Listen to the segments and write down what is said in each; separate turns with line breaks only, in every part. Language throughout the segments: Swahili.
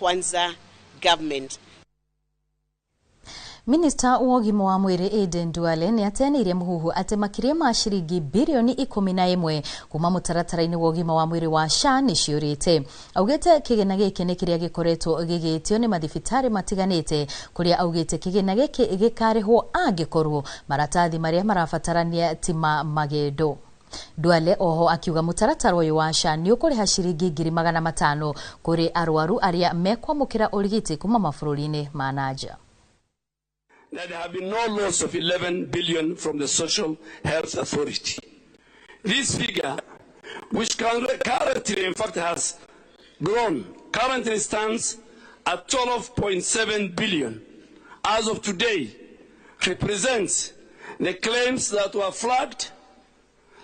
Kwanza government.
Minister wa ũgima wa mwĩrĩ Duale nĩ ateanĩirie mũhuhu atĩ makĩria ma ciringi bilioni 11 kuma mũtaratara-inĩ wa ũgima wa mwĩrĩ wa SHA nĩ ciũrĩte. Augĩte kĩgĩna gĩkĩ nĩ kĩrĩa gĩkoretwo gĩgĩtio nĩ mathibitarĩ matiganĩte, kũrĩa augĩte kĩgĩna gĩkĩ gĩkarĩhwo angĩkorwo maratathi marĩa marabatarania ti ma magendo. Duale oho akiuga mũtaratara ũyũ wa SHA nĩ ũkũrĩha ciringi 500,000 kũrĩ arwaru arĩa mekwamũkĩra ũrigiti kuma mabũrũri-inĩ ma nanja.
That there have been no loss of 11 billion from the Social Health Authority. This figure, which currently in fact has grown, currently stands at 12.7 billion as of today, represents the claims that were flagged,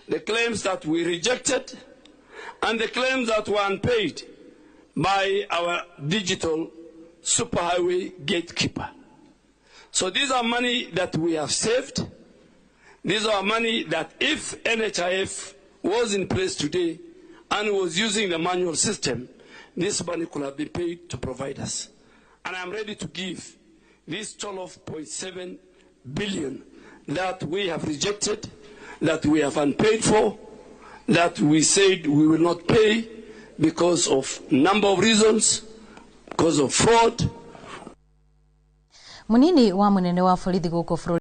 the claims that we rejected, and the claims that were unpaid by our digital superhighway gatekeeper. So these are money that we have saved. These are money that if NHIF was in place today and was using the manual system, this money could have been paid to provide us. And I'm ready to give this 12.7 billion that we have rejected, that we have unpaid for, that we said we will not pay because of number of reasons, because of fraud.
Munini wa munene wa borithi gũkũ